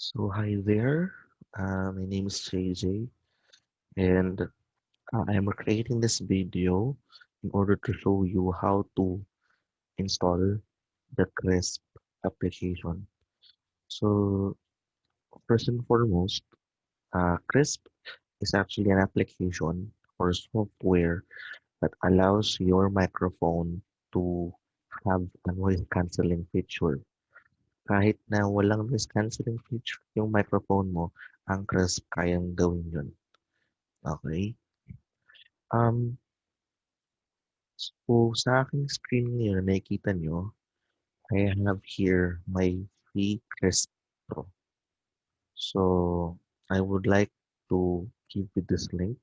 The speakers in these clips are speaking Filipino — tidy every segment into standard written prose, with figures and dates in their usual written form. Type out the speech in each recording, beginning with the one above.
So hi there, my name is JJ, and I'm creating this video in order to show you how to install the Krisp application. So first and foremost, Krisp is actually an application or software that allows your microphone to have a noise cancelling feature. Kahit na walang noise cancelling feature yung microphone mo, ang Krisp kayang gawin yun. Okay? Um, so sa aking screen ngayon, nakikita nyo, I have here my free Krisp Pro. So, I would like to give you this link,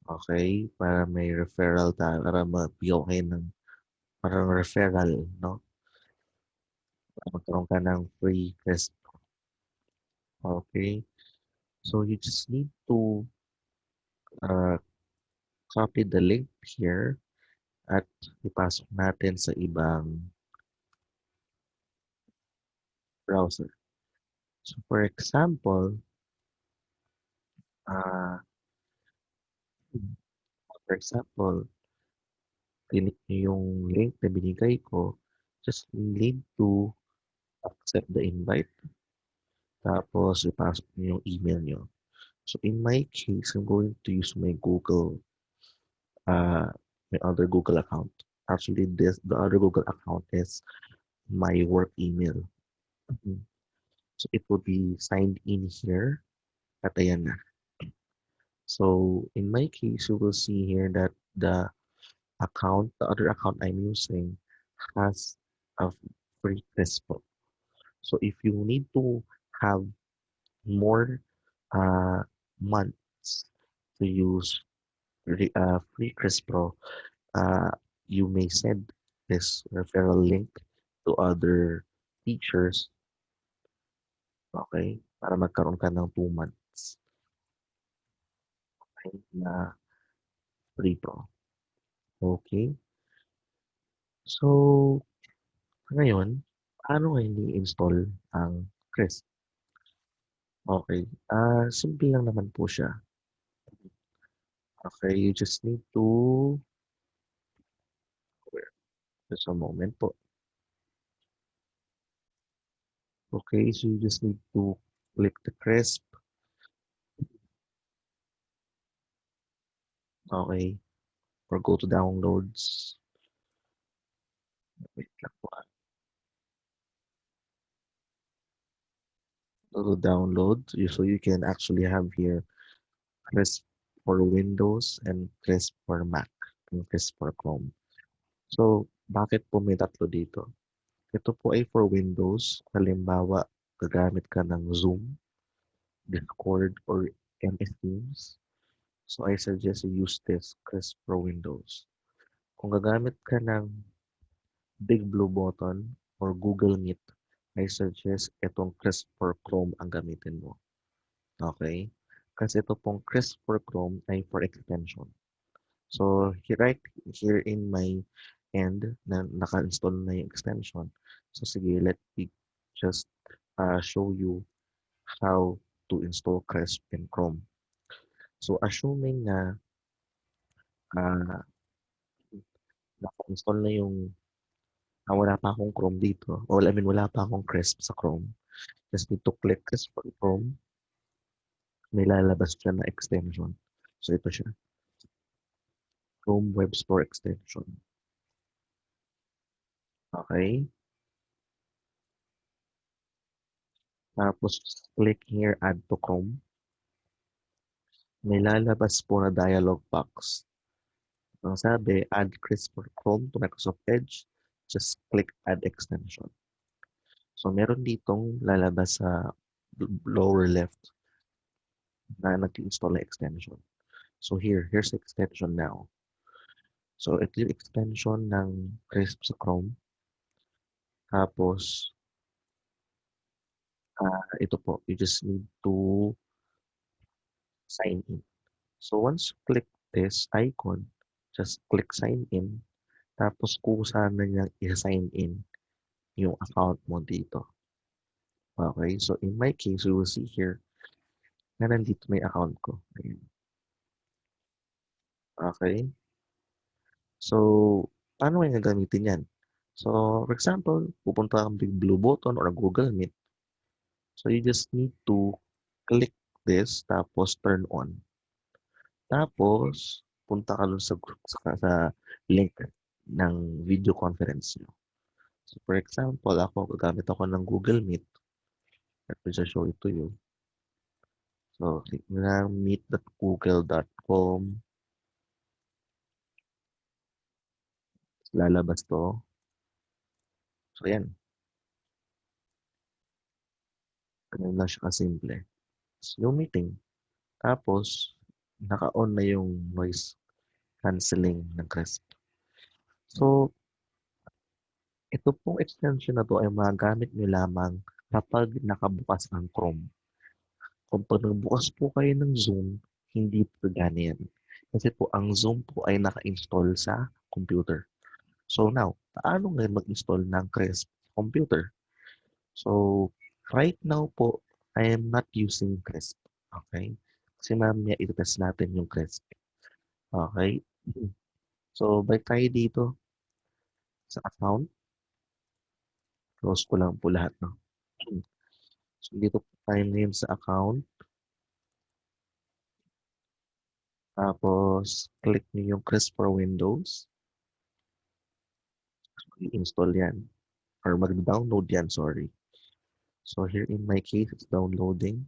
okay, para may referral tayo, para mabigyan kayo ng parang referral, no? Para magkaroon ka ng free Krisp, okay? So, you just need to uh, copy the link here at ipasok natin sa ibang browser. So, for example, uh, For example, clinic niyo yung link na binigay ko, just need to accept the invite, tapos ipasok niyo yung email niyo. So in my case, I'm going to use my uh, my other Google account. Actually, the other Google account is my work email. Mhm. So it will be signed in here at ayan na. So in my case, you will see here that the other account I'm using has a free Crespo. So if you need to have more uh, months to use free Crespo, uh, you may send this referral link to other teachers, okay? Para magkaroon ka ng 2 months okay, na free pro. Okay? So, ngayon, paano ngayon i-install ang Crisp? Okay. Simple lang naman po siya. Okay, you just need to, just a moment po. Okay, so you just need to click the crisp. Okay, or go to downloads. Wait lang po. Go to downloads, so you can actually have here crisp for Windows and crisp for Mac and crisp for Chrome. So, bakit po may tatlo dito? Ito po ay for Windows. Halimbawa, gagamit ka ng Zoom, Discord, or MS Teams. So, I suggest you use this Crisp for Windows. Kung gagamit ka ng Big Blue Button or Google Meet, I suggest itong Crisp for Chrome ang gamitin mo. Okay? Kasi ito pong Crisp for Chrome ay for extension. So, right here in my end, na naka-install na yung extension. So, sige, let me just show you how to install Crisp in Chrome. So, assuming na uh, naka-install na yung wala pa akong Chrome dito. Well, I mean, wala pa akong Crisp sa Chrome. Just need to click Crisp on Chrome. May lalabas dyan na extension. So, ito siya. Chrome Web Store extension. Okay. Tapos, click here, Add to Chrome. May lalabas po na dialog box. Ang sabi, add Crisp for Chrome to Microsoft Edge. Just click Add Extension. So, meron ditong lalabas sa lower left na nag-install na extension. So, here's the extension now. So, ito yung extension ng Crisp sa Chrome. Tapos, ito po, you just need to sign in. So, once you click this icon, just click sign in. Tapos, kusa na niyang i-sign in yung account mo dito. Okay, so in my case, you will see here na nandito may account ko. Ayan. Okay, so paano ngayon gagamitin yan? So, for example, pupunta kang big blue button or Google Meet. So, you just need to click this, tapos turn on. Tapos, punta ka dun sa link ng video conference nyo. So, for example, ako, gagamit ako ng Google Meet. Let me just show it to you. So, click nyo lang meet.google.com. Lalabas to. So, yan. Ganun lang siya kasimple. So, yung meeting. Tapos, naka-on na yung noise cancelling ng Krisp. So, ito pong extension na to ay magagamit nyo lamang kapag nakabukas ang Chrome. Kung pag nagbukas po kayo ng Zoom, hindi po gana yan. Kasi po, ang Zoom po ay naka-install sa computer. So now, paano ngayon mag-install ng Krisp sa computer? So, right now po, I am not using Krisp. Okay? Kasi mamaya i-test natin yung Krisp. Okay? So, balik tayo dito sa account. Close ko lang po lahat, no? So, dito po tayo ngayon sa account. Tapos, click niyo yung Krisp for Windows. I-install yan. Or mag-download yan, sorry. So, here in my case, it's downloading.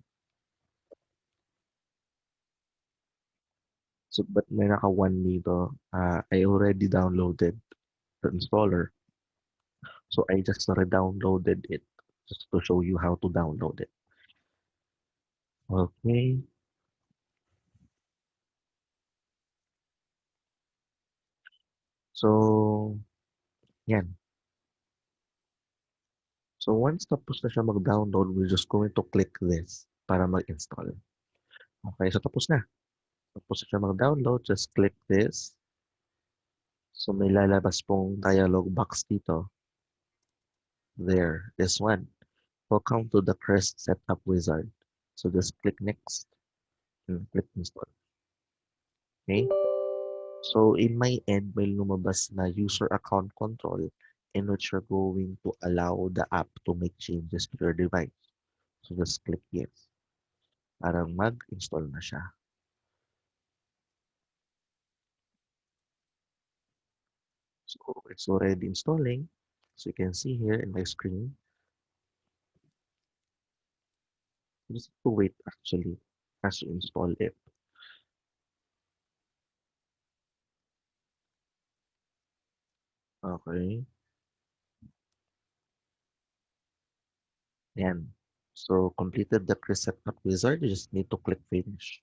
So, but may naka-1 dito. I already downloaded the installer. So, I just re-downloaded it just to show you how to download it. Okay. So, yan. So, once tapos na siya mag-download, we're just going to click this para mag-install. Okay, so tapos na. Tapos na siya mag-download, just click this. So, may lalabas pong dialog box dito. There, this one. Welcome to the Krisp Setup Wizard. So, just click next and click install. Okay. So, in my end, may lumabas na user account control in which you're going to allow the app to make changes to your device. So, just click yes. Parang mag-install na siya. So, it's already installing. So, you can see here in my screen. Just to wait actually as you install it. Okay. Yan. So, completed the Krisp Setup Wizard. You just need to click finish.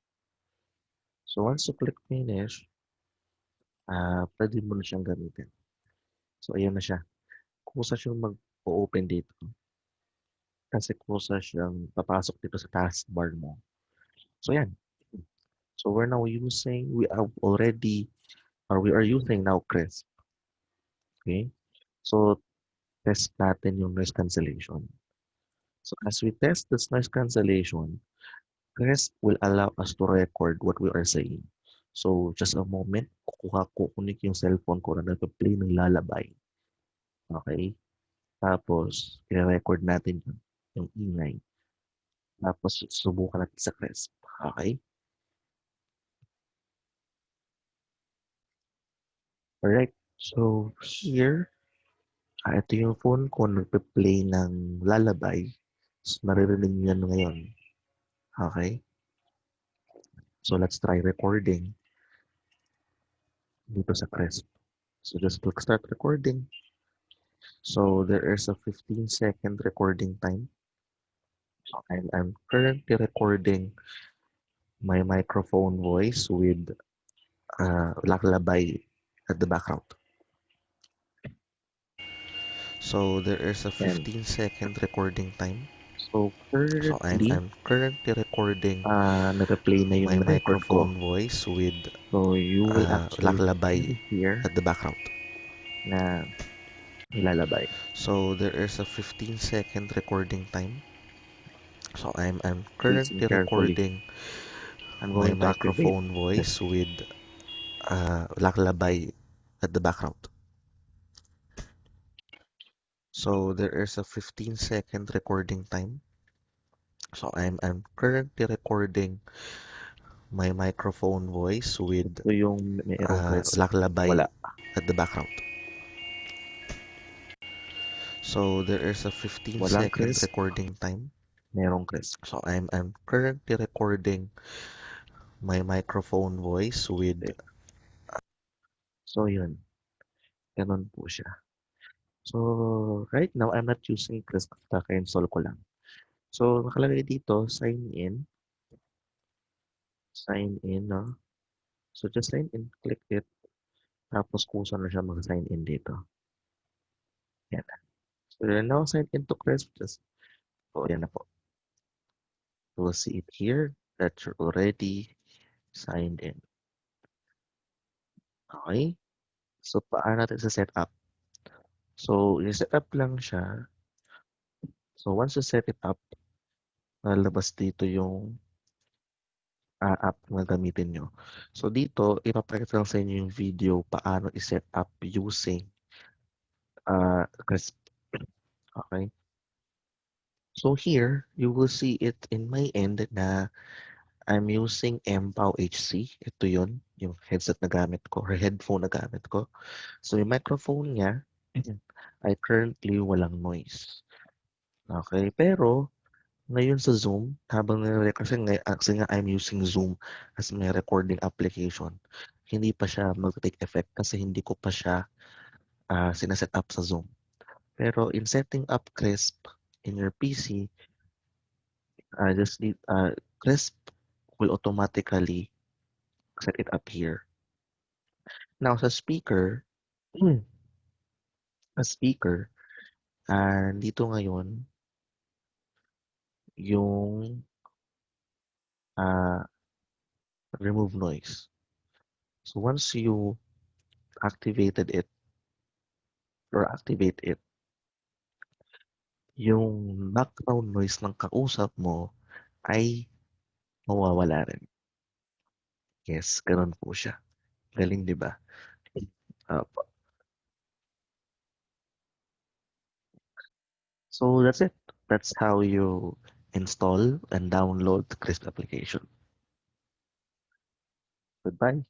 So, once you click finish, pwede mo na siyang gamitin. So, ayan na siya. Kusa siyang mag-open dito. Kasi kusa siyang papasok dito sa taskbar mo. So, yan. So, we have already, or we are using now Krisp. Okay? So, test natin yung noise cancellation. So, as we test this noise cancellation, Krisp will allow us to record what we are saying. So, just a moment, kukunik yung cellphone ko na nagpa-play ng lalabay. Okay? Tapos, i-record natin yung ingay. Tapos, subukan natin sa Krisp. Okay? Alright. So, here, ito yung phone ko nagpe-play ng lalabay. So, naririnig niyo yan ngayon. Okay? So, let's try recording dito sa Krisp. So, just click start recording. So, there is a 15-second recording time. And I'm currently recording my microphone voice with lalabay at the background. So, there is a And 15-second recording time. so So, currently, I'm currently recording naka-play na my yung record ko. microphone voice with So you will actually laklabay see here at the background. na nilalabay. So there is a 15-second recording time. So I'm Listen currently carefully. recording I'm my going to activate microphone it. voice with lullaby at the background. So there is a 15-second recording time. So I'm currently recording my microphone voice with Ito yung mayroong crisp. lullaby Wala. at the background. So there is a Walang 15-second crisp. recording time. Merong crisp. So I'm currently recording my microphone voice with Okay. So, yun. Ganun po siya. So, right now, I'm not using crisp. Kaka-install ko lang. So, nakalagay dito, sign in. Sign in, no? So, just sign in. Click it. Tapos, kusa na siya mag-sign in dito. Yan. So, you're now signed into Krisp. Just, oh, yan na po. You will see it here that you're already signed in. Okay? So, paano natin sa setup? So, yung setup lang siya. So, once you set it up, lalabas dito yung app na gamitin nyo. So, dito, ipapakita lang sa inyo yung video paano i-set up using Krisp. Okay? So, here, you will see it in my end na I'm using MPOW HC. Ito yun, yung headset na gamit ko or headphone na gamit ko. So, yung microphone niya ay currently walang noise. Okay? Pero, ngayon sa Zoom, habang kasi nga I'm using Zoom as my recording application, hindi pa siya mag-take effect kasi hindi ko pa siya sinaset up sa Zoom. Pero in setting up Krisp in your PC, just need Krisp will automatically set it up here. Now sa speaker, sa speaker, dito ngayon yung uh, remove noise. So once you activated it or activate it, yung background noise ng kausap mo ay mawawala rin. Yes, gano'n po siya. Galing, 'di ba? Opo. So that's it. That's how you install and download the Krisp application. Goodbye.